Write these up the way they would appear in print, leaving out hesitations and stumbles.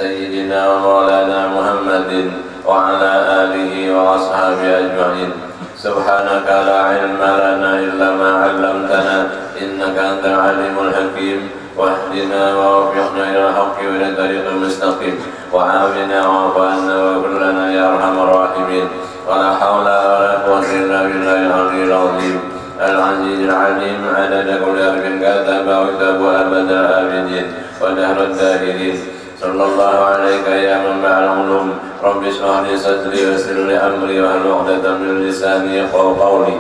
سيدنا ومولانا محمد وعلى آله وأصحابه أجمعين. سبحانك لا علم لنا إلا ما علمتنا إنك أنت العليم الحكيم. واهدنا ووفقنا إلى الحق وإلى الطريق المستقيم، وعافنا واعف عنا واغفر لنا يا أرحم الراحمين. ولا حول ولا قوة إلا بالله العلي العظيم العزيز العليم. عدد كل حرف كتب وكتب أبد الآبدين ودهر الداهرين. صلى الله عليك يا منبع العلوم. رب اشرح لي صدري ويسر لي أمري واحلل عقدة من لساني يفقهوا قولي.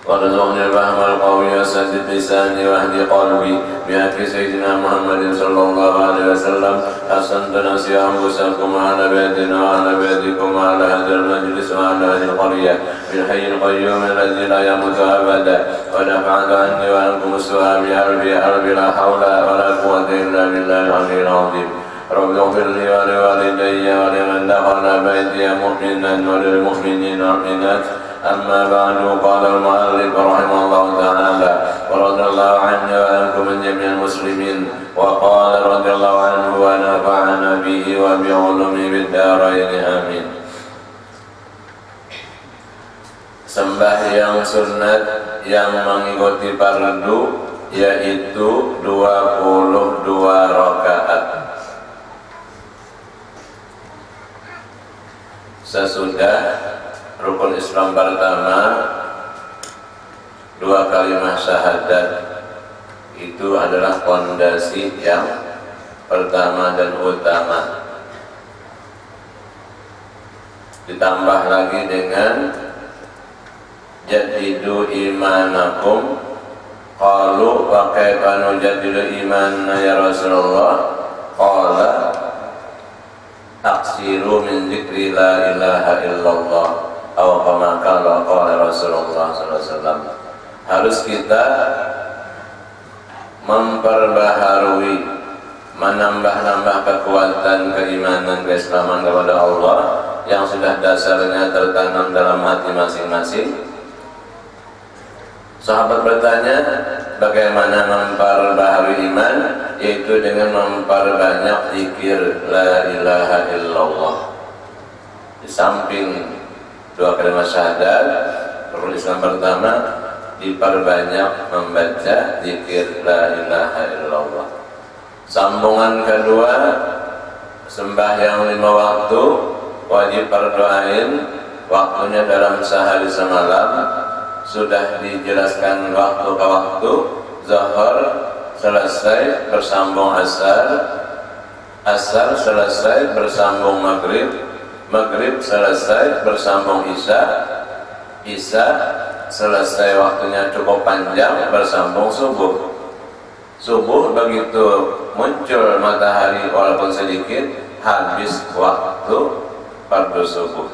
وارزقني الفهم القوي وسدد لساني واهد قلبي بحق سيدنا محمد صلى الله عليه وسلم. حسنت نفسي وانفسكم وعلى بيتنا وعلى بيتكم وعلى هذا المجلس وعلى هذه القرية بالحي القيوم الذي لا يموت أبدا. ودفعت عني وعنكم السوء بأربي لا حول ولا قوة إلا بالله العلي العظيم. رب اغفر لي ولوالدي ولمن دخل بيتي مؤمنا وللمؤمنين والمؤمنات. أما بعد، قال المؤلف رحمه الله تعالى ورضي الله عني وعنكم من جميع المسلمين. وقال رضي الله عنه ونفعنا به وبعلومه بالدارين آمين. Sembahyang sunat yang mengikuti fardu yaitu 22 rakaat. Sesudah rukun Islam pertama, 2 kalimat syahadat, itu adalah fondasi yang pertama dan utama. Ditambah lagi dengan jadidu imanakum. Qalu wa kaifa nujadidu imanana ya Rasulullah? Qala aksiru min dzikri la ilaha illallah aw kama qala Rasulullah sallallahu alaihi wasallam. Harus kita memperbaharui, menambah-nambah kekuatan keimanan, keislaman kepada Allah yang sudah dasarnya tertanam dalam hati masing-masing. Sahabat bertanya, bagaimana memperbaharui iman? Yaitu dengan memperbanyak zikir la ilaha illallah. Di samping 2 kalimat syahadat, rukun Islam pertama, diperbanyak membaca zikir la ilaha illallah. Sambungan kedua, sembahyang 5 waktu, wajib berdoain waktunya dalam sehari semalam. Sudah dijelaskan waktu ke waktu. Zuhur selesai bersambung asar, asar selesai bersambung maghrib, maghrib selesai bersambung isya, isya selesai waktunya cukup panjang bersambung subuh. Subuh begitu muncul matahari walaupun sedikit, habis waktu fardu subuh.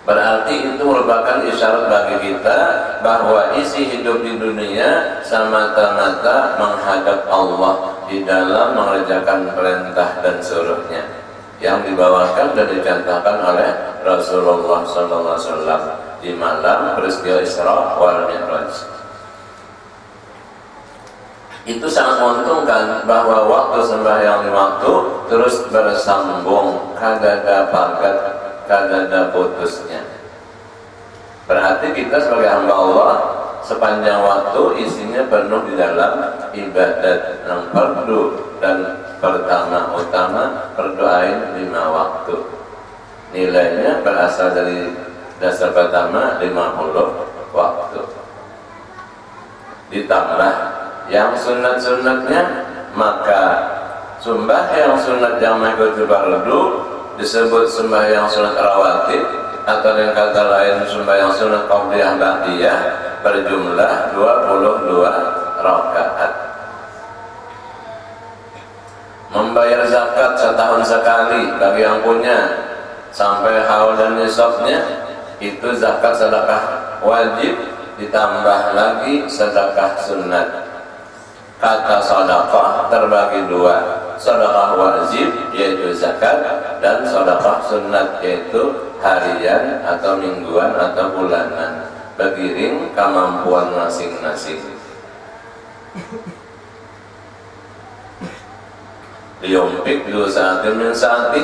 Berarti itu merupakan isyarat bagi kita bahwa isi hidup di dunia semata-mata menghadap Allah di dalam mengerjakan perintah dan suruhnya yang dibawakan dan dicontohkan oleh Rasulullah SAW di malam peristiwa Isra wal Mi'raj. Itu sangat menguntungkan bahwa waktu sembahyang 5 waktu terus bersambung, kagak ada pagat, kagak ada putusnya. Berarti kita sebagai hamba Allah sepanjang waktu isinya penuh di dalam ibadat yang fardu dan pertama utama berdoain 5 waktu. Nilainya berasal dari dasar pertama 50 waktu. Ditambah yang sunat-sunatnya, maka sembahyang sunat yang mengikuti fardu disebut sembahyang sunat rawatib, atau dengan kata lain sembahyang sunat qabliyah ba'diyah, berjumlah 22 rakaat. Membayar zakat setahun sekali bagi yang punya sampai haul dan nisabnya, itu zakat sedekah wajib ditambah lagi sedekah sunat. Kata sedekah terbagi 2, sedekah wajib yaitu zakat, dan sedekah sunat yaitu harian atau mingguan atau bulanan, begiring kemampuan masing-masing. liyumpik du sa'atin min sa'ati,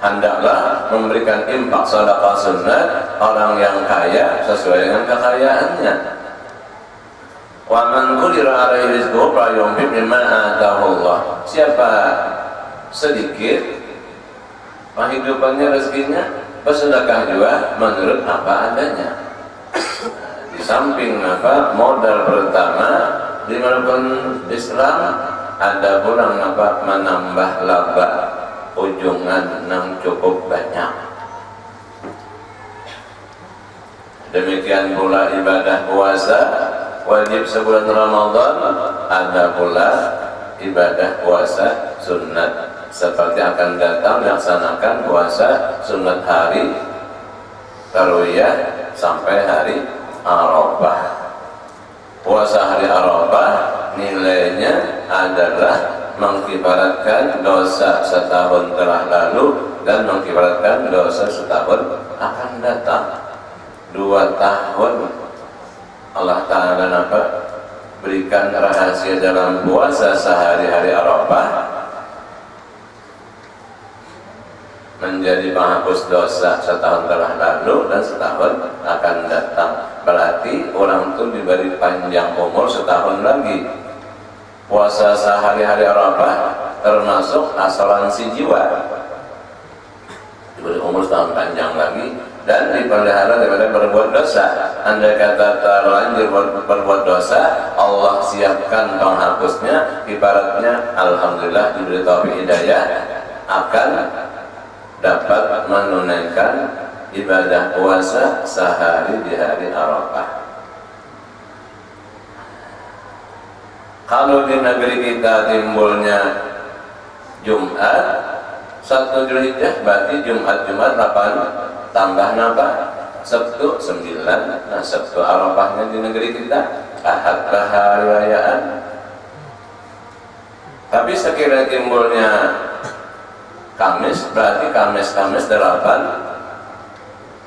hendaklah memberikan infak sedekah sunat orang yang kaya sesuai dengan kekayaannya. Wa man qudira alaihi rizquhu falyunfiq mimma ataahu Allah. Siapa sedikit penghidupannya, rezekinya, bersedekah juga menurut apa adanya. Di samping apa modal pertama di manapun Islam, ada pula apa menambah laba ujungan yang cukup banyak. Demikian pula ibadah puasa wajib sebulan Ramadan, ada pula ibadah puasa sunat seperti akan datang laksanakan puasa sunat hari Tarwiyah sampai hari Arafah. Puasa hari Arafah nilainya adalah mengibaratkan dosa setahun telah lalu dan mengibaratkan dosa setahun akan datang. 2 tahun Allah Ta'ala berikan rahasia dalam puasa sehari-hari Arafah menjadi penghapus dosa setahun telah lalu dan setahun akan datang. Berarti orang itu diberi panjang umur setahun lagi. Puasa sehari-hari Arafah termasuk asuransi jiwa, diberi umur setahun panjang lagi dan dipelihara daripada berbuat dosa. Andai kata terlanjur berbuat dosa, Allah siapkan penghapusnya. Ibaratnya alhamdulillah diberi taufik hidayah akan dapat menunaikan ibadah puasa sehari di hari Arafah. Kalau di negeri kita timbulnya Jumat 1 Dzulhijjah, berarti Jumat 8 tambah napa? Sabtu 9. Nah, Sabtu Arafahnya di negeri kita, Ahad hari rayaan. Tapi sekiranya timbulnya Kamis, berarti Kamis 8,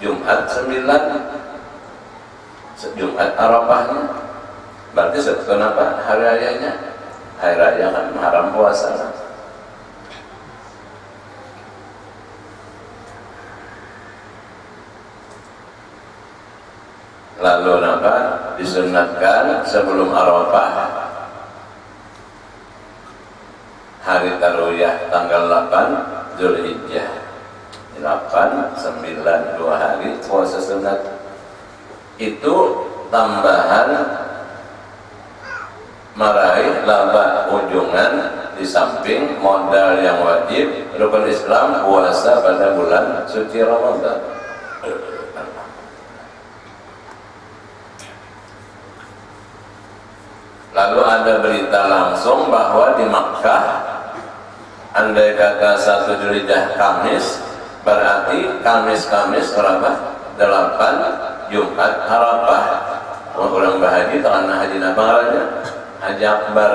Jumat 9, Jumat Arafahnya, berarti Sabtu apa? Hari rayanya. Hari raya kan haram puasa kan? Lalu apa? Disunatkan sebelum Arafah hari Tarwiyah tanggal 8 Dzulhijjah, 8, 9, 2 hari puasa sunat. Itu tambahan meraih laba ujungan di samping modal yang wajib rukun Islam puasa pada bulan suci Ramadan. Lalu ada berita langsung bahwa di Makkah andai kata 1 Dzulhijjah Kamis, berarti Kamis berapa? 8 Jumat Arafah. Orang berhaji tanah haji nabarannya Haji Akbar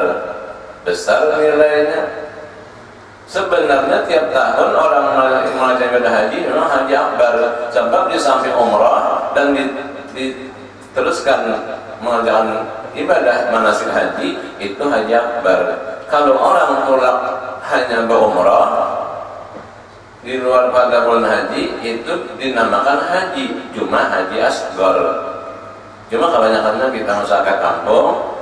besar nilainya. Sebenarnya tiap tahun orang melaksanakan ibadah haji memang Haji Akbar, sebab di samping umrah dan diteruskan mengerjakan ibadah manasik haji itu Haji Akbar. Kalau orang tolak hanya berumrah di luar pada bulan haji itu dinamakan haji, cuma haji asgar. Cuma kebanyakannya kita masyarakat kampung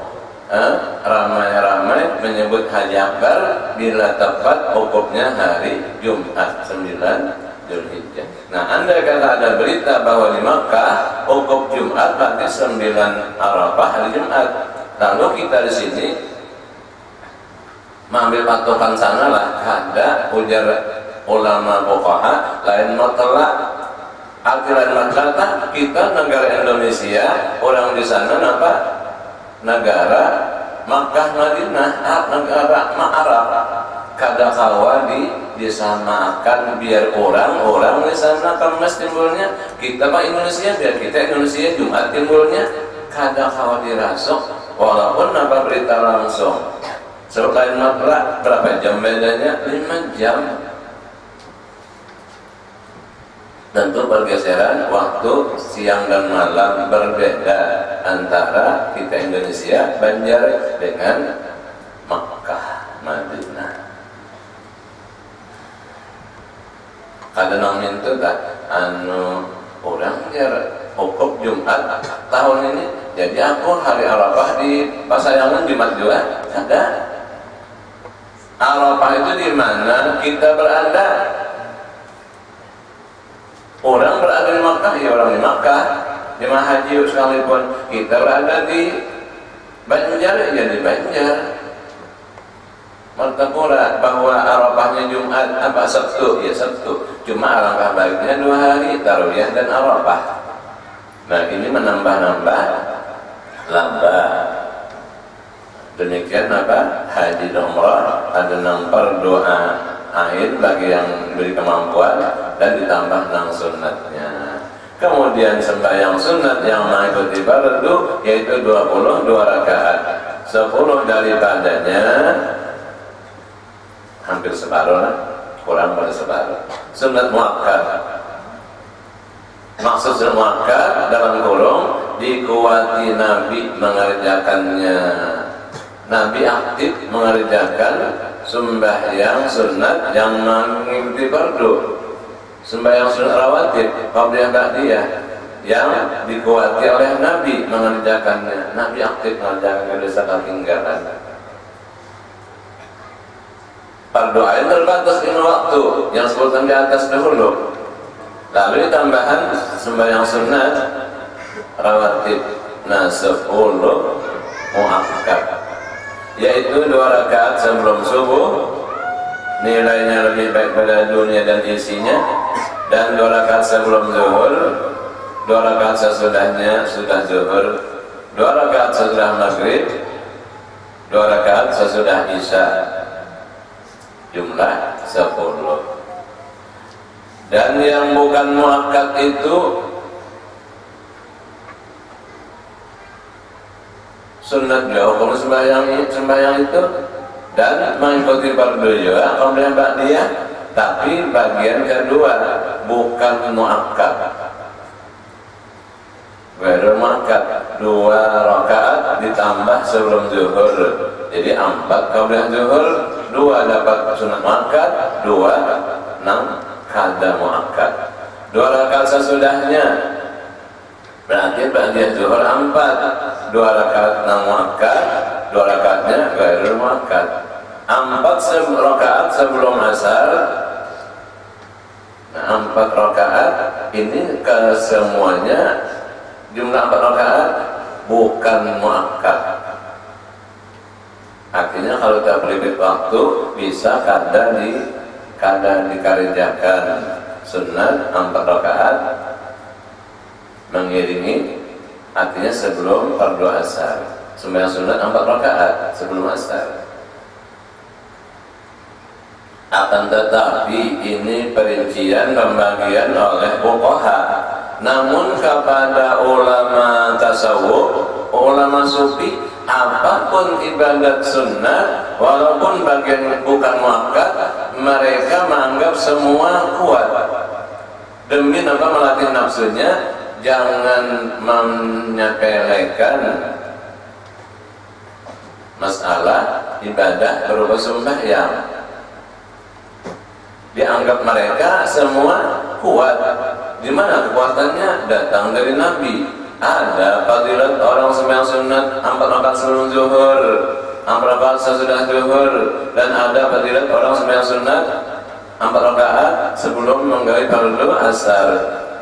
ramai-ramai menyebut Haji Akbar bila tepat wukufnya hari Jumat 9 Dzulhijjah. Nah, andai kata ada berita bahwa di Makkah wukuf Jumat berarti 9 Arafah hari Jumat. Lalu kita di sini mengambil patokan sana lah, ada ujar ulama fuqaha lain mutlak. Artiran matlata kita negara Indonesia, orang di sana apa? Negara Makkah Madinah, negara Arab. Kada kawa disamakan biar orang di sana Kamis timbulnya, kita Pak Indonesia biar kita Indonesia Jumat timbulnya. Kada kawa dirasuk walaupun apa berita langsung. Selain matlak berapa jam bedanya? 5 jam. Tentu pergeseran waktu siang dan malam berbeda antara kita Indonesia Banjar dengan Makkah Madinah. Kada nang minta tak orang hukum Jumat tahun ini, jadi aku hari Arafah di Pasayangan Jumat juga ada. Arafah itu di mana kita berada. Orang berada di Makkah, ya orang di Makkah. Jemaah haji sekalipun kita berada di Banjar, ya di Banjar. Martapura bahwa Arafahnya Jumat apa Sabtu, ya Sabtu. Cuma alangkah baiknya 2 hari Tarwiyah dan Arafah. Nah ini menambah-nambah lamba. Demikian apa? Haji dan umrah ada nang berdoa akhir bagi yang beri kemampuan dan ditambah nang sunnatnya. Kemudian sembahyang sunnat yang mengikuti fardu yaitu 22 rakaat. 10 daripadanya hampir separuh lah, kurang pada separuh. Sunat muakkad. Maksud sunat muakkad dalam kurung dikuati Nabi mengerjakannya. Nabi aktif mengerjakan sembahyang sunat yang mengikuti fardu. Sembahyang sunat rawatib, qabliyah ba'diyah yang dikuati oleh Nabi mengerjakannya. Nabi aktif mengerjakan dosa ketinggalan. Fardu ain terbatas dengan waktu yang sebutkan di atas dahulu. Lalu tambahan sembahyang sunat rawatib. Nah 10 muakkad, yaitu 2 rakaat sebelum subuh, nilainya lebih baik pada dunia dan isinya, dan 2 rakaat sebelum zuhur, 2 rakaat sesudahnya sudah zuhur, 2 rakaat sesudah maghrib, 2 rakaat sesudah isya. Jumlah 10. Dan yang bukan muakkad itu sunat juga hukum sembahyang itu dan mengikuti fardu juga qabliyah ba'diyah, tapi bagian kedua bukan muakkad. Baru muakkad 2 rakaat ditambah sebelum zuhur, jadi 4 qabliyah zuhur, 2 dapat sunat muakkad, 2 kada muakkad. 2 rakaat sesudahnya berarti ba'diyah zuhur 4, 2 rakaat muakkad, 2 rakaatnya ghairul muakkad. 4 rakaat sebelum asar. Nah, 4 rakaat ini kesemuanya jumlah 4 rakaat bukan muakkad. Artinya kalau tak pelipit waktu bisa kadang dikerjakan sunat 4 rakaat mengiringi, artinya sebelum fardu asar. Sembahyang sunat 4 rakaat sebelum asar. Akan tetapi ini perincian pembagian oleh fuqaha. Namun kepada ulama tasawuf, ulama sufi, apapun ibadat sunnah walaupun bagian bukan muakkad, mereka menganggap semua kuat. Demi apa? Melatih nafsunya, jangan menyepelekan masalah ibadah berupa sembahyang. Dianggap mereka semua kuat. Di mana kekuatannya? Datang dari Nabi. Ada fadilat orang sembahyang sunat 4 rakaat sebelum zuhur, 4 rakaat sesudah zuhur, dan ada fadilat orang sembahyang sunat 4 rakaat sebelum menggawi fardu asar.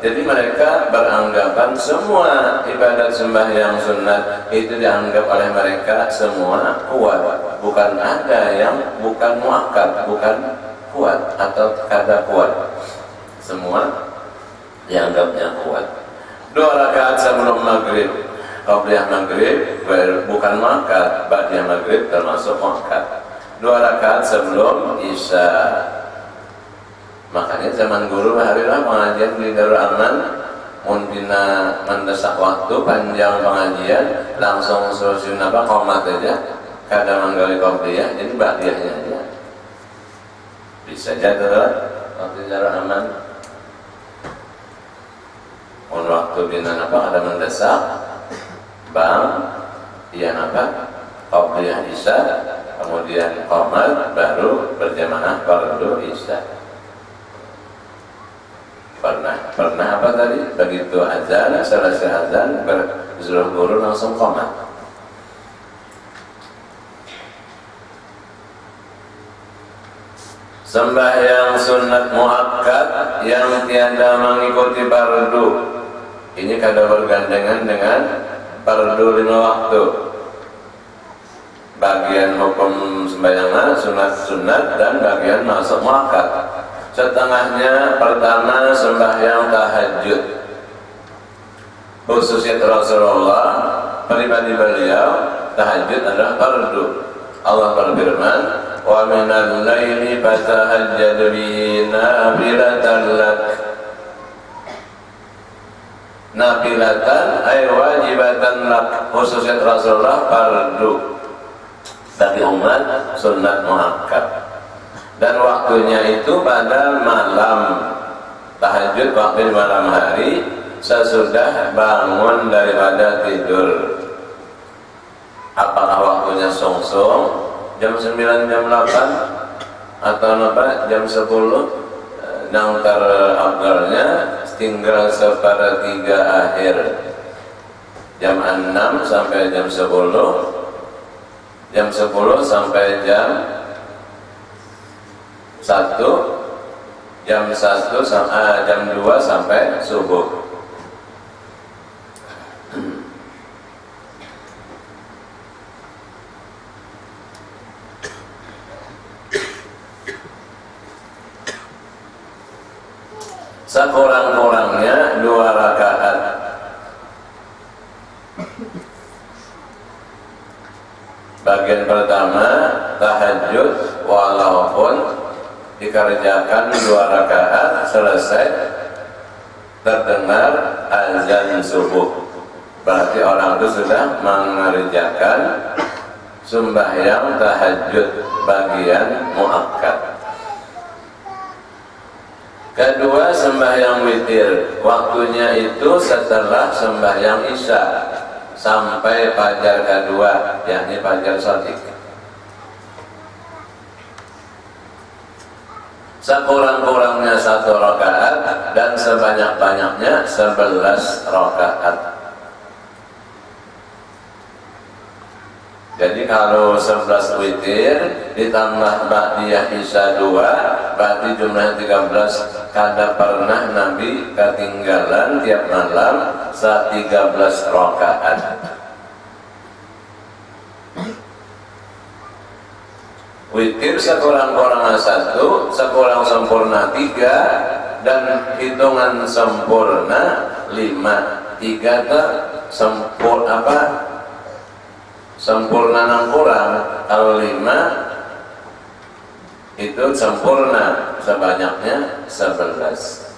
Jadi mereka beranggapan semua ibadat sembahyang sunat itu dianggap oleh mereka semua kuat. Bukan ada yang bukan muakkad, bukan kuat atau kada kuat. Semua dianggapnya kuat. 2 rakaat sebelum maghrib, qabliyah maghrib bukan muakkad, ba'diyah maghrib termasuk muakkad. 2 rakaat sebelum isya. Makanya zaman guru harilah pengajian di Darul Aman, mun bina mendesak waktu panjang pengajian langsung susun apa qomat aja, kada manggali qabliyah, jadi ba'diyahnya aja. Bisa jatuh waktu Darul Aman. Waktu bina apa ada mendesak bang iya apa qabliyah isya, kemudian qomat, baru berjamaah fardu isya. Pernah apa tadi? Begitu azan, selesai azan, berzuhur guru langsung qomat. Sembahyang sunat muakkad yang tiada mengikuti fardu. Ini kada bergandengan dengan fardu 5 waktu. Bagian hukum sembahyang sunat dan bagian masuk muakkad. Setengahnya pertama sembahyang tahajud. Khususnya Rasulullah, pribadi beliau, tahajud adalah fardu. Allah berfirman, wa minal laili fatahajjad bihi nafilatan lak. Nafilatan ay wajibatan lak, khususnya Rasulullah fardu. Bagi umat sunat muakkad. Dan waktunya itu pada malam. Tahajud waktu malam hari sesudah bangun daripada tidur. Apakah waktunya song-song jam 9, jam 8 atau apa jam 10? Nang terafdalnya tinggal 1/3 akhir, jam 6 sampai jam 10, jam 10 sampai jam 1, jam 2 sampai subuh. Sekurang-kurangnya 2 rakaat. Bagian pertama tahajud walaupun dikerjakan 2 rakaat selesai terdengar azan subuh, berarti orang itu sudah mengerjakan sembahyang tahajud bagian muakkad. Kedua, sembahyang witir, waktunya itu setelah sembahyang isya sampai fajar kedua, yakni fajar shadiq. Sekurang-kurangnya 1 rakaat dan sebanyak-banyaknya 11 rakaat. Jadi kalau 11 witir ditambah ba'diyah isya 2, berarti jumlah 13. Kada pernah Nabi ketinggalan tiap malam 13 rakaat. Witir sekurang-kurangnya 1, sekurang sempurna 3, dan hitungan sempurna 5. 3 tak sempurna apa? Sempurna nang kurang. Kalau 5 itu sempurna, sebanyaknya 11.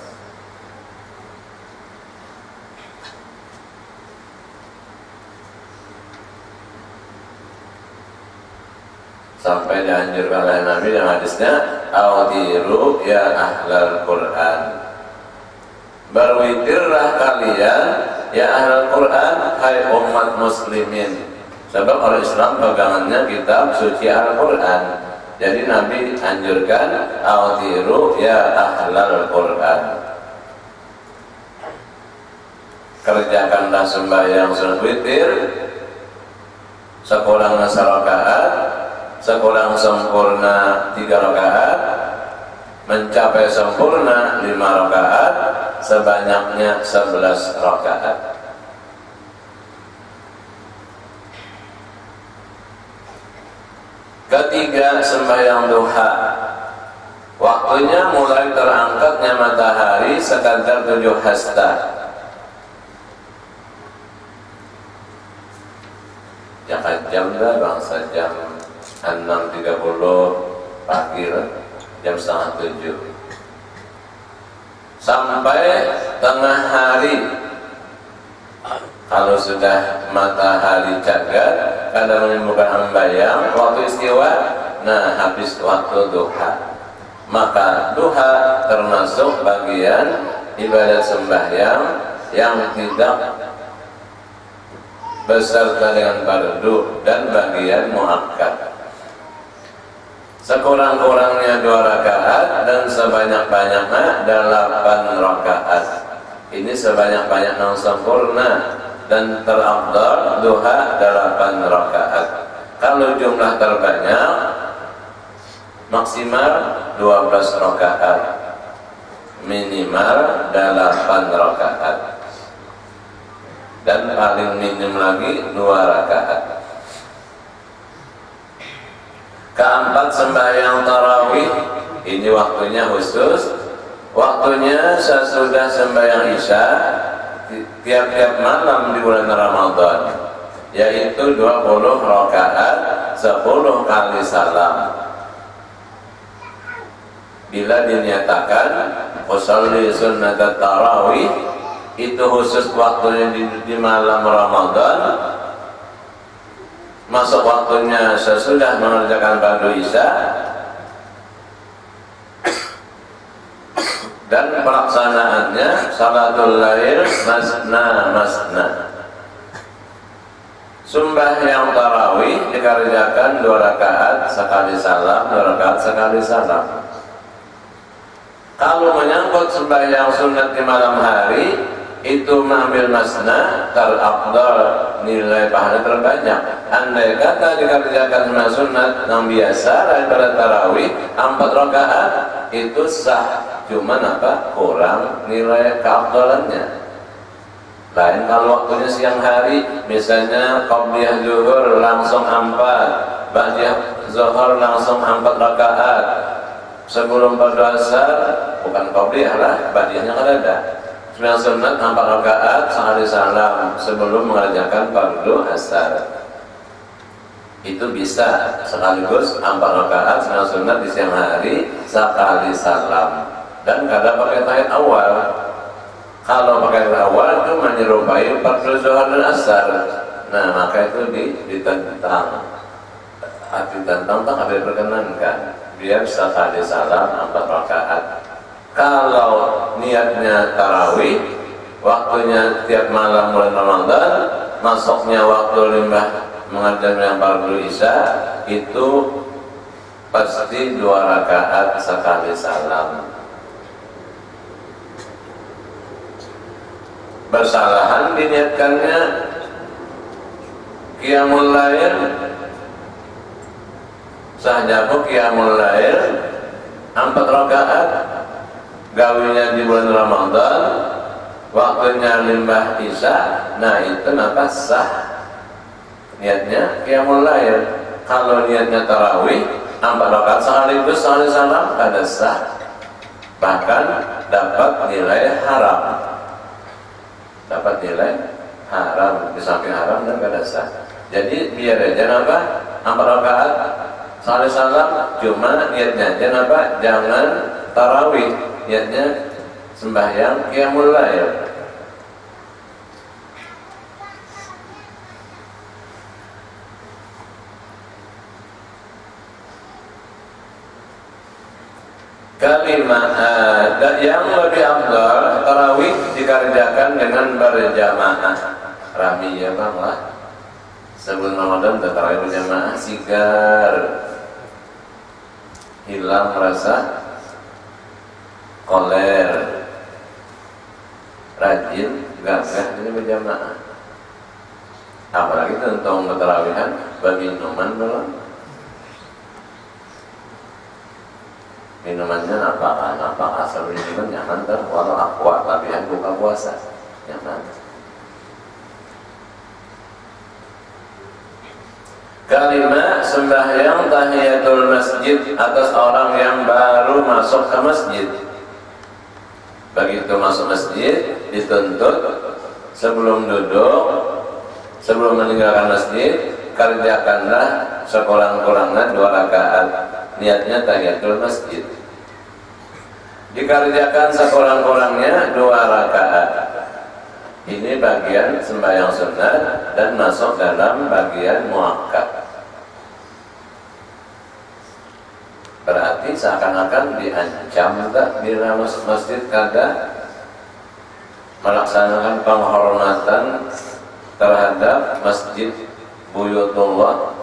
Sampai dianjurkan oleh Nabi yang hadisnya, awtiru ya ahlal Quran, berwitirlah kalian ya ahlal Quran, hai umat muslimin. Sebab orang Islam pegangannya kitab suci Al-Quran. Jadi Nabi anjurkan awtiru ya ahlal Quran, kerjakanlah sembahyang sunat witir sekurang 1 rakaat, sekurang sempurna 3 rakaat, mencapai sempurna 5 rakaat, sebanyaknya 11 rakaat. Ketiga, sembahyang duha, waktunya mulai terangkatnya matahari sekadar 7 hasta. Jangan jam dah bangsa jam 6.30 pagi lah, jam 6:30 sampai tengah hari. Kalau sudah matahari cagar, kadang menimbulkan ambayang, waktu istiwa, nah habis waktu duha. Maka duha termasuk bagian ibadat sembahyang yang tidak beserta dengan fardu dan bagian muakkad. Sekurang-kurangnya 2 rakaat dan dan sebanyak-banyaknya 8 rakaat. Ini sebanyak-banyak yang sempurna dan terafdal duha 8 rakaat. Kalau jumlah terbanyak maksimal 12 rakaat, minimal 8 rakaat, dan paling minim lagi 2 rakaat. Keempat, sembahyang tarawih. Ini waktunya khusus. Waktunya sesudah sembahyang isya tiap-tiap malam di bulan Ramadan, yaitu 20 rakaat 10 kali salam. Bila dinyatakan usolli sunnat tarawih, itu khusus waktunya di malam Ramadan, masuk waktunya sesudah mengerjakan fardu isya, dan pelaksanaannya salatul lail masna masna. Sembahyang tarawih dikerjakan 2 rakaat sekali salam, 2 rakaat sekali salam. Kalau menyangkut sembahyang sunat di malam hari, itu mengambil masna terafdal, nilai pahala terbanyak. Andai kata dikerjakan sembahyang sunat yang biasa daripada tarawih 4 rakaat, itu sah, cuman kurang nilai keafdalannya. Lain kalau waktunya siang hari, misalnya qabliyah zuhur langsung 4, ba'diyah zuhur langsung 4 rakaat, sebelum fardu asar bukan qabliyah lah, ba'diyahnya kan ada. Sembahyang sunat 4 rakaat sekali salam sebelum mengerjakan fardu asar. Itu bisa sekaligus 4 rakaat sembahyang sunat di siang hari sekali salam. Dan kadang pakai tahiyat awal. Kalau pakai tahiyat awal itu menyerupai fardu zuhur dan asar. Nah, maka itu ditentang. Tak ada diperkenankan. Biar sekali salam 4 rakaat. Kalau niatnya tarawih, waktunya tiap malam bulan Ramadan, masuknya waktu limbah mengerjakan fardu isya, itu pasti 2 rakaat sekali salam. Bersalahan diniatkannya qiyamul lail, sahjabu qiyamul lail 4 rakaat, gawinya di bulan Ramadan, waktunya limbah isya. Nah, itu sah niatnya qiyamul lail. Kalau niatnya tarawih 4 rakaat sekaligus sekali salam, kada sah, bahkan dapat nilai haram. Dapat nilai haram, di samping haram dan kada sah. Jadi biar aja 4 rakaat sekali salam, cuma niatnya aja jangan tarawih, niatnya sembahyang qiyamul lail. Kalimat yang lebih afdal tarawih dikerjakan dengan berjamaah. Rami ya bang lah. Sebelum Ramadan tarawih berjamaah sigar, hilang rasa koler, rajin gagah ini berjamaah. Apalagi tentang bertarawihan berminuman belum. Minumannya apa asal minuman nyaman ter, walau aqua labihan buka puasa nyaman. Kalimat sembahyang tahiyatul masjid atas orang yang baru masuk ke masjid. Begitu masuk masjid dituntut sebelum duduk, sebelum meninggalkan masjid, kerjakanlah sekurang-kurangnya 2 rakaat. Niatnya tahiyatul masjid. Dikerjakan sekurang-kurangnya 2 rakaat. Ini bagian sembahyang sunat dan masuk dalam bagian muakkad. Berarti seakan-akan diancam bila masuk masjid kada melaksanakan penghormatan terhadap masjid buyutullah.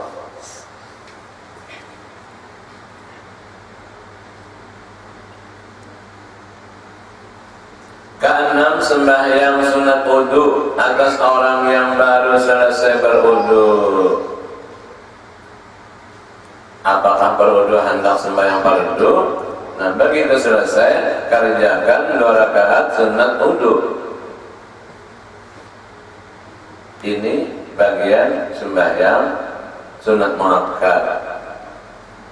sembahyang sunat wudu atas orang yang baru selesai berwudu. Apakah berwudu hendak sembahyang fardu? Nah, begitu selesai kerjakan 2 rakaat sunat wudu. Ini bagian sembahyang sunat muakkad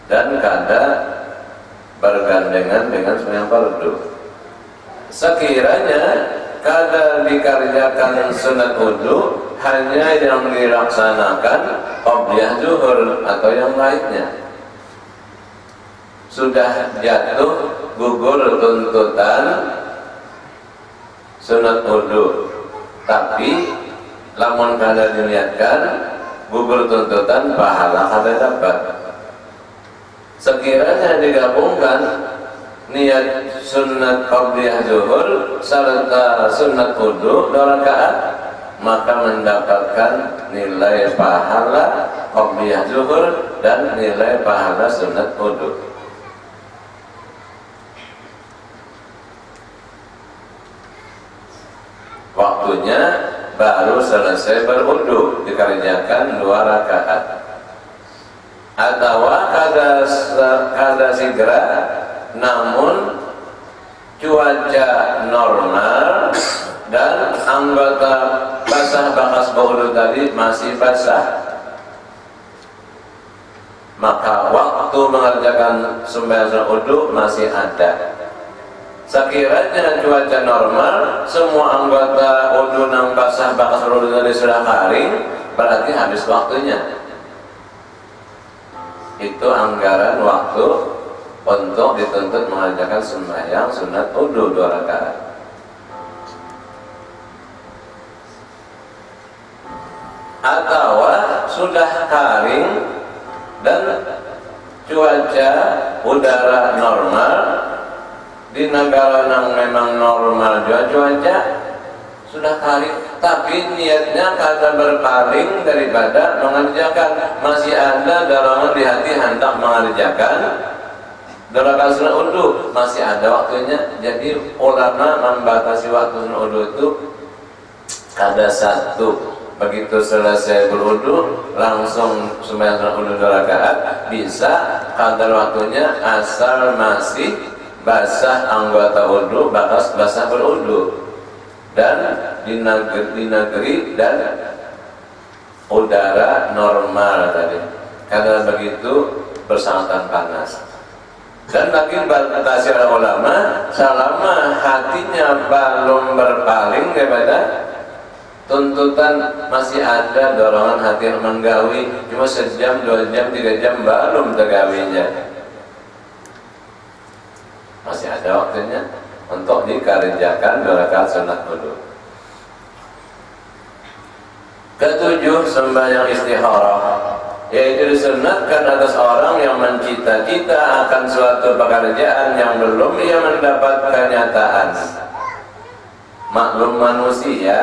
dan kada bergandengan dengan sembahyang fardu. Sekiranya kada dikerjakan sunat wudu, hanya yang dilaksanakan qobliyah zuhur atau yang lainnya. Sudah jatuh gugur tuntutan sunat wudu, tapi lamun kada diniatkan gugur tuntutan pahala kada dapat. Sekiranya digabungkan niat sunat qobliyah zuhur serta sunat wudu 2 rakaat, maka mendapatkan nilai pahala qobliyah zuhur dan nilai pahala sunat wudu. Waktunya baru selesai berwudu dikerjakan 2 rakaat, atau kada segera namun cuaca normal dan anggota basah bekas wudu tadi masih basah, maka waktu mengerjakan sembahyang wudu masih ada. Sekiranya cuaca normal, semua anggota wudu nang basah bekas wudu tadi sudah kering, berarti habis waktunya. Itu anggaran waktu untuk dituntut mengerjakan sembahyang sunat wudu 2 rakaat. Atau sudah kering dan cuaca udara normal, di negara yang memang normal juga cuaca sudah kering, tapi niatnya kada berpaling daripada mengerjakan, masih ada dorongan di hati hendak mengerjakan 2 rakaat sunat wudu, masih ada waktunya. Jadi ulama membatasi waktu sunat wudu itu kada satu. Begitu selesai berwudu langsung sembahyang sunat wudu 2 rakaat bisa, kadar waktunya asal masih basah anggota wudu, basah berwudu, dan di negeri dan udara normal tadi. Karena begitu bersangkutan panas. Dan lagi batasi oleh ulama, selama hatinya belum berpaling daripada tuntutan, masih ada dorongan hati yang menggawi, cuma sejam, 2 jam, 3 jam belum tergawinya, masih ada waktunya untuk dikerjakan 2 rakaat sunat wudu. Ketujuh, sembahyang istikharah, yaitu disunatkan atas orang yang mencita-cita akan suatu pekerjaan yang belum ia mendapat kenyataan. Maklum manusia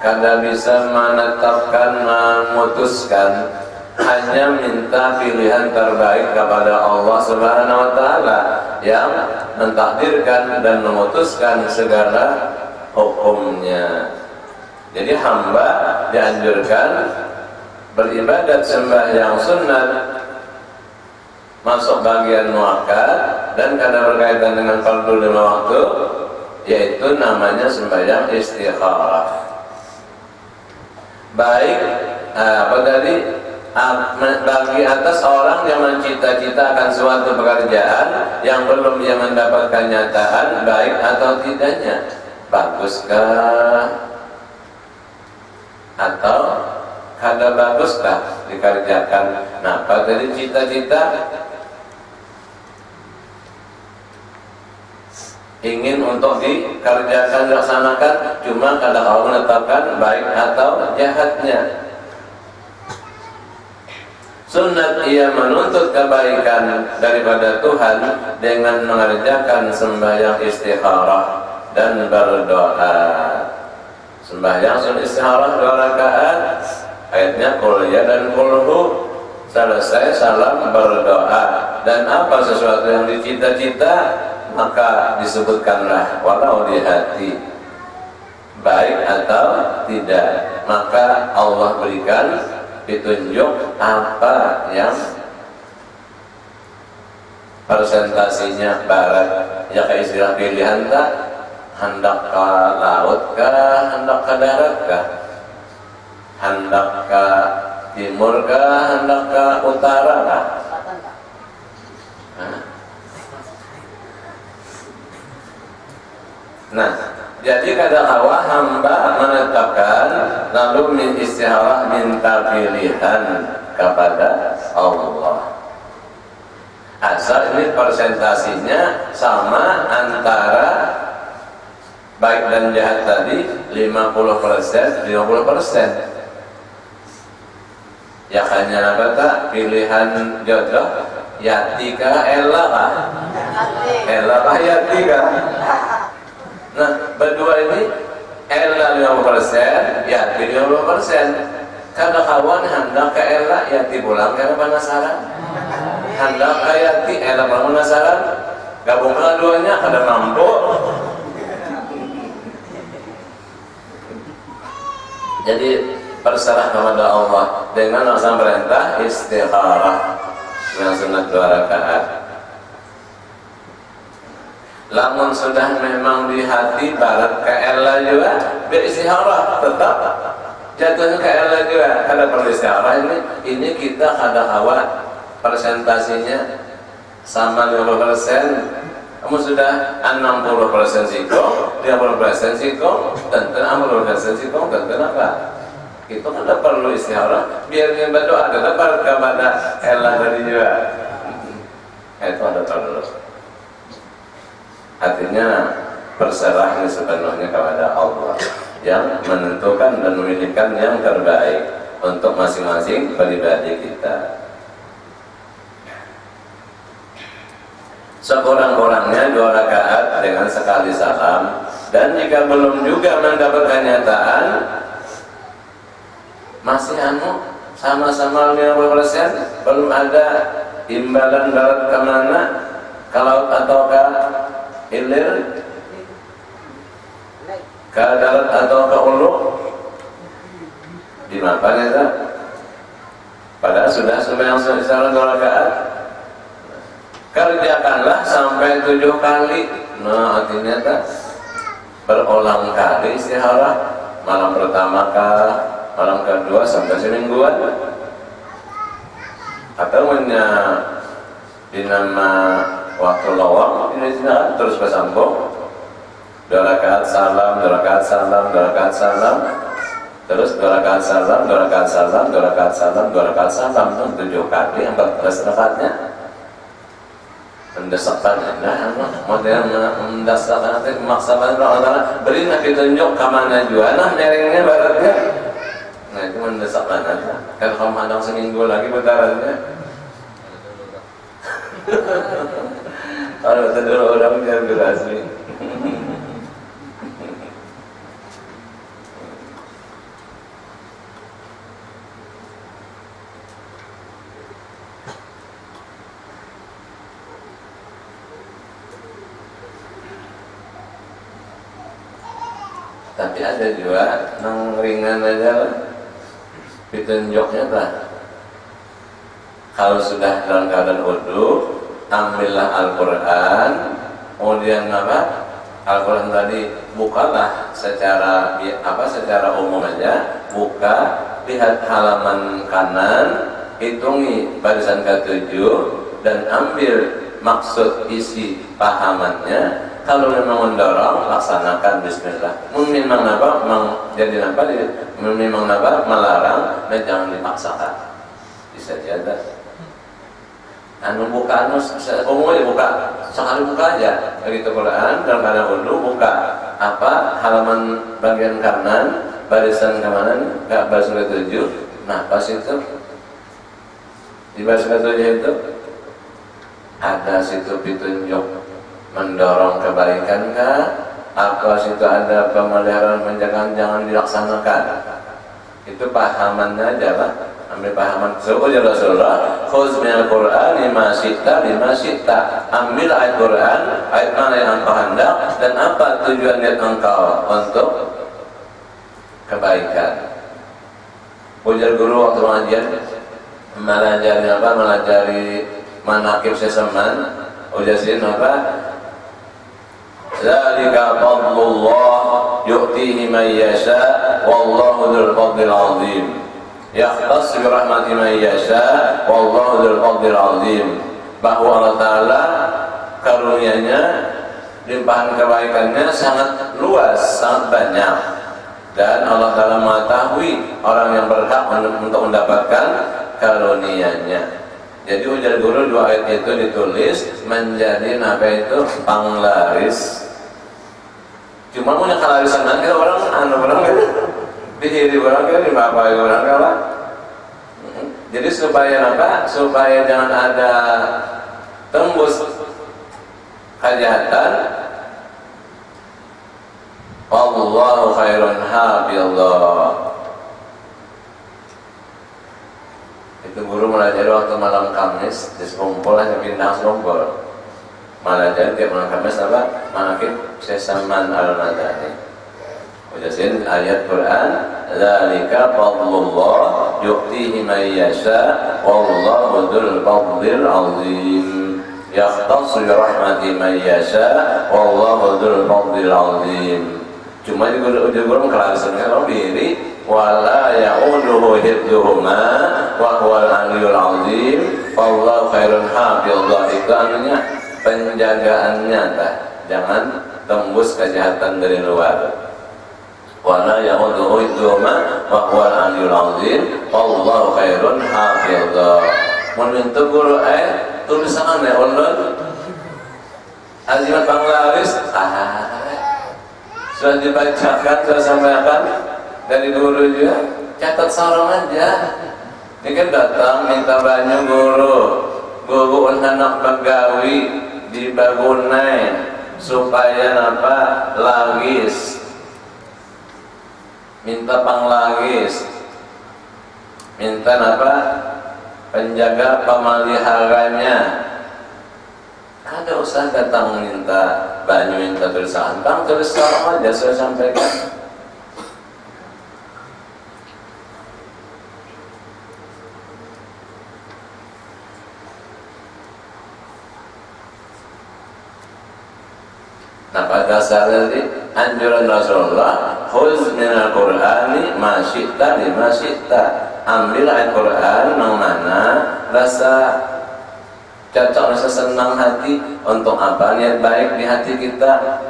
kada bisa menetapkan, memutuskan, hanya minta pilihan terbaik kepada Allah Subhanahu wa Ta'ala yang mentakdirkan dan memutuskan segala hukumnya. Jadi hamba dianjurkan beribadat sembahyang sunat masuk bagian muakkad dan kada berkaitan dengan fardu 5 waktu, yaitu namanya sembahyang istikharah. Baik bagi atas orang yang mencita-cita akan suatu pekerjaan yang belum ia mendapatkan kenyataan baik atau tidaknya, baguskah atau kada baguskah dikerjakan. Nah, pada cita-cita ingin untuk dikerjakan, dilaksanakan, cuma kada tahu menetapkan baik atau jahatnya. Sunat ia menuntut kebaikan daripada Tuhan dengan mengerjakan sembahyang istikharah dan berdoa. Sembahyang sunat istikharah 2 rakaat, ayatnya qul ya dan qul hu, selesai salam berdoa, dan apa sesuatu yang dicita-cita maka disebutkanlah walau di hati. baik atau tidak, maka Allah berikan petunjuk apa yang presentasinya barat. Ya kayak istilah pilihan tak, hendak ke laut kah, hendak ke darat kah, hendak ke timur kah, hendak ke utara kah? Nah, jadi kadang awal hamba menetapkan lalu min istiharah minta pilihan kepada Allah. Asal ini presentasinya sama antara baik dan jahat tadi 50%, 50%. Ya hanya apa tak pilihan jodoh yati kah ella kah? Ella kah yati kah? Nah, berdua ini ella 50%, yati 50%. Kada kawan hendak ke ella, yati pulang karena penasaran. Hendak ke yati, ella pulang penasaran. Gabungkan duanya kada mampu. Jadi berserah kepada Allah dengan laksana perintah istikharah yang sunat 2 rakaat. Lamun sudah memang di hati barat ke ella juga beristikharah, tetap jatuhnya ke ella juga. Kada perlu istikharah ini kita kada kawat presentasinya sama 50%. Kamu sudah 60% sikong, 50% sikong, dan 60% sikong, dan kenapa? Itu kan tidak perlu istikharah, biar dia berdoa tetap kepada ella tadi juga. Itu ada perlu. Artinya berserah ini sepenuhnya kepada Allah yang menentukan dan memilihkan yang terbaik untuk masing-masing pribadi kita. Sekurang-kurangnya 2 rakaat dengan sekali salam, dan jika belum juga mendapat kenyataan masih sama-sama 50%, belum ada imbalan barat kemana, ke laut atau ke hilir, ke darat atau ke hulu, di mana ya? Padahal sudah sembahyang salat 2 rakaat. Kerjakanlah sampai 7 kali. Nah, artinya tak berulang kali istikharah, malam pertama kah, malam kedua sampai semingguan, atau di nama waktu lawang ini terus bersambung 2 rakaat salam, 2 rakaat salam, 2 rakaat salam, terus 2 rakaat salam, 2 rakaat salam, 2 rakaat salam, 2 rakaat salam, 7 kali 14 rakaatnya. Mendesakkan modern mendasarkan nanti memaksakan Allah beri nak ditunjuk ke mana juga nah merengnya baratnya. Nah itu mendesakkan aja. Kalau kamu mandang seminggu lagi bentarannya. Kalau betul dulu orang biar durasi. Tapi ada juga yang ringan aja lah ditunjuknya lah. Kalau sudah dalam keadaan wudu, ambillah Al-Quran, kemudian apa? Al-Quran tadi bukalah secara umum aja, buka, lihat halaman kanan, hitungi barisan ke-7 dan ambil maksud isi pahamannya. Kalau memang mendorong, laksanakan bismillah. Memang apa? Jadi apa? Memang apa? Melarang, dan jangan dipaksakan. Bisa jadi. Buka, umumnya buka. Sekali buka aja. Begitu Quran, dalam keadaan wudu, buka. Apa? Halaman bagian kanan, barisan kanan, barisan ke-7. Nah, pas itu di barisan ke-7 itu ada situ petunjuk mendorong kebaikan kah? Apa situ ada pemeliharaan penjagaan jangan dilaksanakan? Itu pahamannya aja lah. Ambil pahaman. Ya Rasulullah, khuz minal Qur'an lima syi'ta. Ambil ayat Quran, ayat mana yang engkau hendak dan apa tujuan niat engkau untuk kebaikan. Ujar guru waktu pengajian melajari apa? Melajari manaqib sesaman. Ujasin apa? Zalika fadlullah yu'tihi man yasha wallahu dzul fadlil 'azim. Yakhtassu bi rahmati man yasha wallahu dzul fadlil 'azim. Bahwa Allah Ta'ala karunia-Nya, limpahan kebaikannya sangat luas, sangat banyak, dan Allah Ta'ala mengetahui orang yang berhak untuk mendapatkan karunia-Nya. Jadi ujar guru dua ayat itu ditulis menjadi apa itu panglaris. Cuma punya kalarisan kan orang kan dihiri orang kan dipapai orang kan. Jadi supaya apa? Supaya jangan ada tembus kejahatan. Wallahu khairun hafizah. Itu guru melajari waktu malam Kamis di Sekumpul, hanya pindah Sekumpul. Melajari tiap malam Kamis apa? Manaqib Sesaman Al-Madani. Ujasin ayat Quran, dzalika fadlullah yu'tihi man yasha wallahu dzul fadlil 'azim. Yakhtassu bi rahmati man yasha wallahu dzul fadlil 'azim. Cuma di guru kelarisannya orang diri wala ya'uduhu hifdzuhuma wa huwal 'aliyyul 'azim wallahu khairun hafizah. Itu artinya penjagaannya jangan tembus kejahatan dari luar. Wala ya'uduhu hifdzuhuma wa huwal 'aliyyul 'azim wallahu khairun hafizah. Menentu guru tulisan ulun azimat panglaris sudah dibacakan, sudah sampaikan dari guru juga, catat sarong aja. Ini kan datang minta banyu guru anak bagawi di bagunai supaya apa? Lagis, minta panglagis, minta apa? Penjaga pemeliharanya. Ada usah datang minta banyu, minta tulisan, bang tulis sarong aja saya sampaikan. Nah pada saat ini anjuran Rasulullah, khuz minal Qur'ani ma syi'ta lima syi'ta. Ambil ayat Quran yang mana rasa cocok, rasa senang hati, untuk apa? Niat baik di hati kita.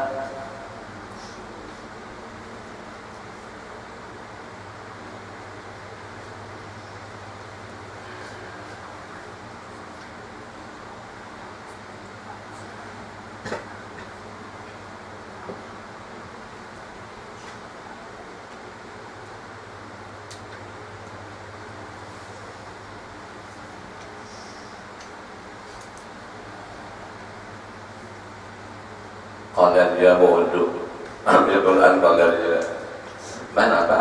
Qadar dia bodoh, ambil Quran qadar dia. Mana apa?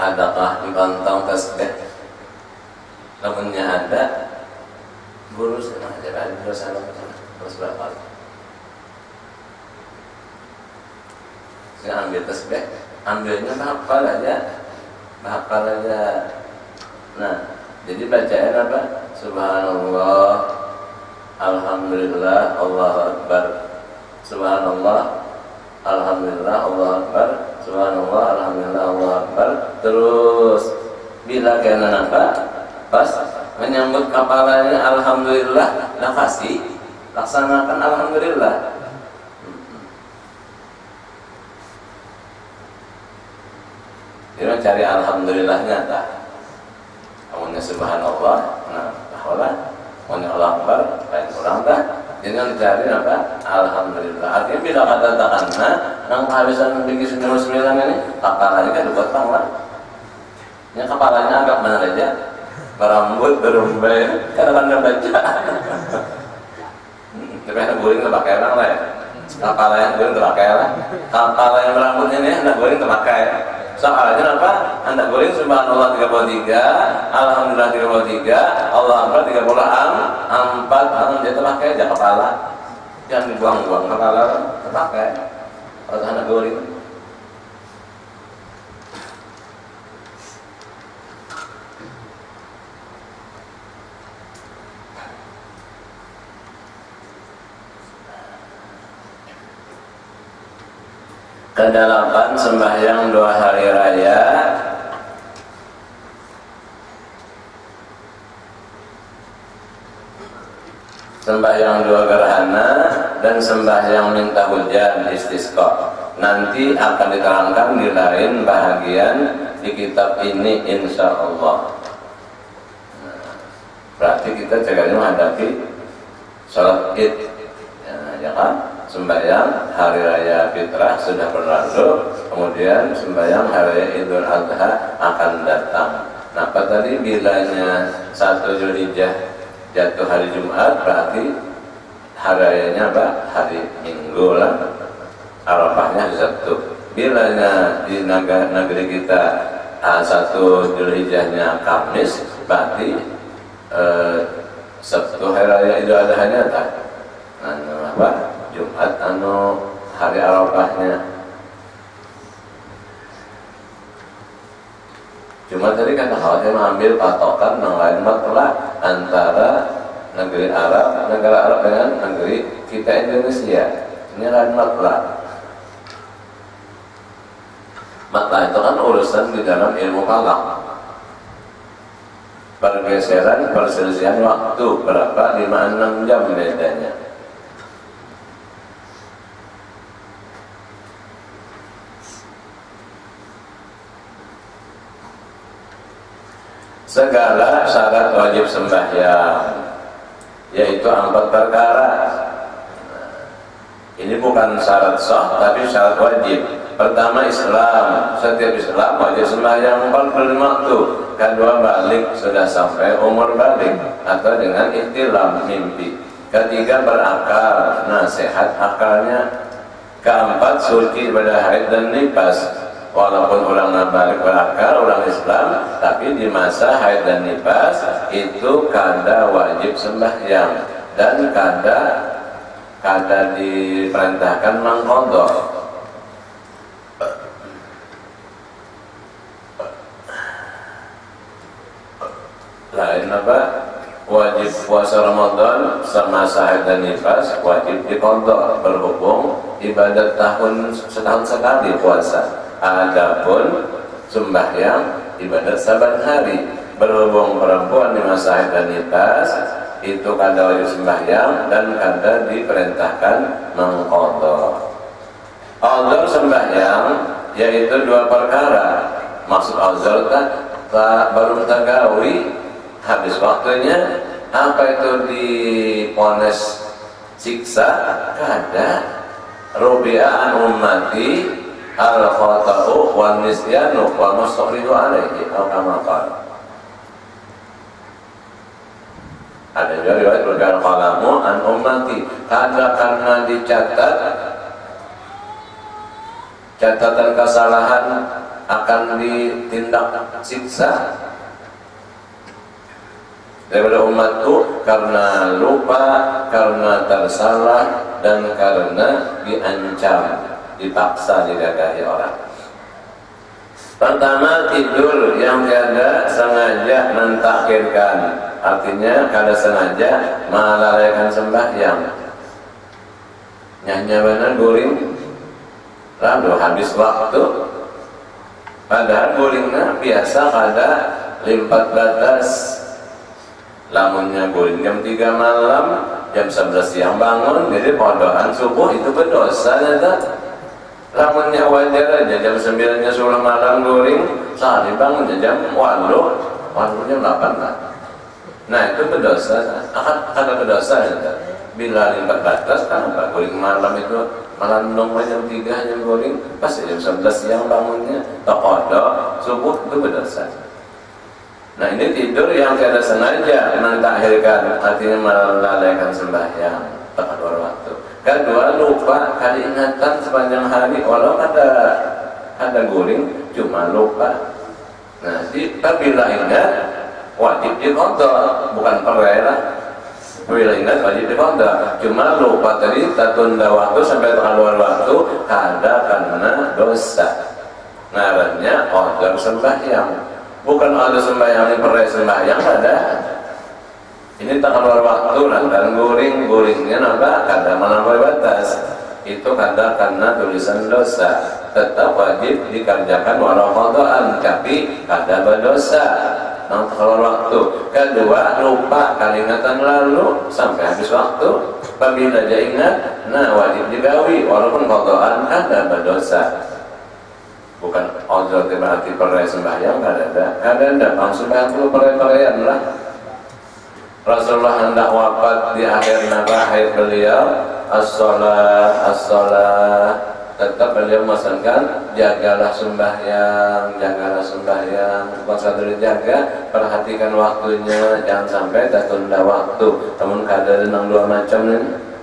Adakah di kantong tasbih? Namunnya ada, guru senang aja, guru salam terus berapa? Saya ambil tasbih, ambilnya hafal aja. Nah, jadi bacaan apa? Subhanallah, alhamdulillah, Allahu Akbar. Subhanallah, alhamdulillah, Allahu Akbar. Subhanallah, alhamdulillah, Allahu Akbar. Terus bila kena apa? Pas menyambut kepalanya alhamdulillah, kasih laksanakan alhamdulillah. Dia cari alhamdulillahnya tak. Kamunya subhanallah, nah, tahwala, kamunya Allah Akbar, lain kurang tak. Jangan cari apa? Alhamdulillah. Artinya bila kata takanna, nang kehabisan bikin 99 ini, kepalanya kan dibuat panglah. Ya kepalanya agak benar aja, berambut, berumbai, kadang-kadang baca. Tapi anak guling terpakai orang lah ya. Kepala yang guling terpakai lah. Kepala yang berambutnya ini anak guling terpakai. Soalnya apa? Anak guling subhanallah 33, alhamdulillah 33, Allah Akbar 34, dia terpakai aja kepala. Jangan dibuang-buang, kepala terpakai. Kalau anak guling. Kedalapan sembahyang 2 hari raya sembahyang 2 gerhana dan sembahyang minta hujan istisqa. Nanti akan diterangkan di lain bahagian di kitab ini insya Allah. Berarti kita cegahnya menghadapi sholat id ya kan? Sembahyang hari raya fitrah sudah berlalu, kemudian sembahyang hari raya Idul Adha akan datang. Nah, apa tadi bilanya 1 Zulhijjah jatuh hari Jumat, berarti hari rayanya apa? Hari Minggu lah. Arafahnya Sabtu. Bilanya di negeri kita 1 Zulhijjahnya Kamis, berarti Sabtu hari raya Idul Adha-nya apa? Jumat hari Arafahnya. Cuma tadi kan khawatir mengambil patokan yang lain mutlak antara negeri Arab, negara Arab dengan negeri kita Indonesia. Ini lain mutlak. Mutlak itu kan urusan di dalam ilmu falak. Pergeseran, perselisihan waktu berapa? 5-6 jam bedanya. Segala syarat wajib sembahyang, yaitu 4 perkara. Ini bukan syarat sah, tapi syarat wajib. Pertama Islam, setiap Islam wajib sembahyang 45 waktu. Kedua balik, sudah sampai umur balik atau dengan ihtilam mimpi. Ketiga berakal, nasihat akalnya. Keempat suci pada haid dan nifas. Walaupun orang balik berakal, orang Islam, tapi di masa haid dan nifas itu kada wajib sembahyang dan kada diperintahkan mengqadha. Lain apa? Wajib puasa Ramadan semasa haid dan nifas wajib diqadha, berhubung ibadat setahun sekali puasa. Adapun sembahyang ibadat saban hari, berhubung perempuan di masa haid dan nifas itu kada wajib sembahyang dan kada diperintahkan mengqadha. Uzur sembahyang yaitu 2 perkara. Maksud uzur baru tagawi habis waktunya, apa itu dipones siksa kada rubi'an ummati al-khata'u wa nisyanu wa masridu alaihi atau kama qala. Ada juga riwayat berkata qalamu an ummati, karena dicatat catatan kesalahan akan ditindak siksa daripada umatku karena lupa, karena tersalah dan karena diancam, dipaksa didadahi orang. Pertama, tidur yang tiada sengaja mentakhirkan, artinya kada sengaja melalaikan sembahyang. Nyanya benar guring lalu habis waktu, padahal guringnya biasa kada limpat batas. Lamunnya guring jam 3 malam, jam 11 siang bangun, jadi podohan subuh itu berdosa ya. Lamunnya wajar aja jam 9 suruh malam guring, sehari bangun jam 8, jam 8 lah. Nah itu berdosa, akan berdosa ya. Bila limpat batas, kenapa guring malam itu malam jam 3 jam guring, pas jam 11 siang bangunnya, tokodo subuh itu berdosa. Nah ini tidur yang tidak sengaja mentakhirkan, artinya melalaikan sembahyang tepat waktu. Kedua, lupa, kada ingatan sepanjang hari, walau ada guring, cuma lupa. Nah, bila ingat wajib diqadha, bukan perwira. Bila ingat wajib diqadha, cuma lupa tadi tertunda waktu sampai terlalu waktu, kada karena dosa. Ngarannya qadha sembahyang. Bukan ada sembahyang yang perlu sembahyang ada. Ini tak keluar waktu lantaran guringnya apa? Kada melampaui batas. itu karena tulisan dosa, tetap wajib dikerjakan walau qadaan, tapi kada berdosa. Nang kalau waktu kedua lupa kalingatan lalu sampai habis waktu, apabila dia ingat, nah wajib digawi walaupun qadaan kada berdosa. Bukan ojo berarti perai sembahyang kada ada langsung sembahyang perai-peraian lah. Rasulullah hendak wafat di akhir nafas beliau, as-salah, tetap beliau memesankan jagalah sembahyang, masa dulu jaga, perhatikan waktunya, jangan sampai tertunda waktu. Namun kada nang dua macam ini.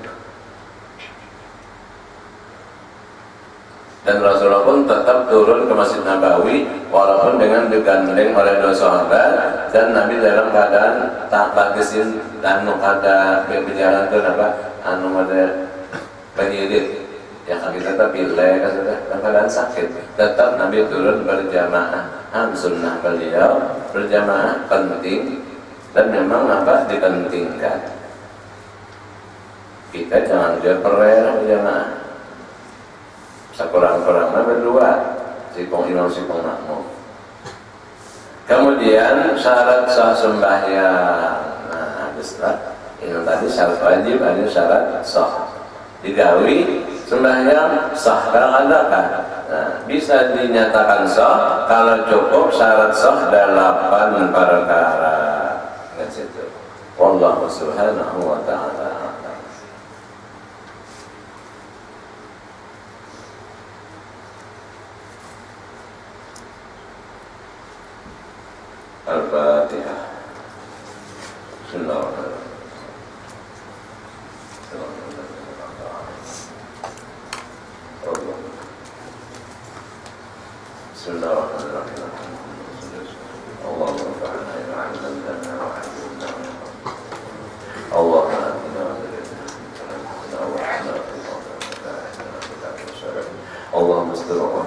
Dan Rasulullah pun tetap turun ke Masjid Nabawi walaupun dengan digandeng oleh dua sahabat, dan Nabi dalam keadaan tak bagisin dan kada berjalan tu apa ada penyidik yang kita tetap pilih dalam keadaan sakit, tetap Nabi turun berjamaah. Sunnah beliau berjamaah penting dan memang apa dipentingkan. Kita jangan jual perel berjamaah. Sekurang-kurangnya berdua, sikong imam sikong makmum. Kemudian syarat sah sembahyang. Nah, setelah ini tadi syarat wajib, ada syarat sah. Digawi sembahyang sah kalau ada kan? Nah, bisa dinyatakan sah kalau cukup syarat sah 8 perkara. Kan situ. Wallahu subhanahu wa ta'ala. Al-Fatihah. Bismillahirrahmanirrahim. Bismillahirrahmanirrahim. Allahumma fa'alna ya 'allamtana wa 'allimna. Allahumma atina wa Allahumma astur wa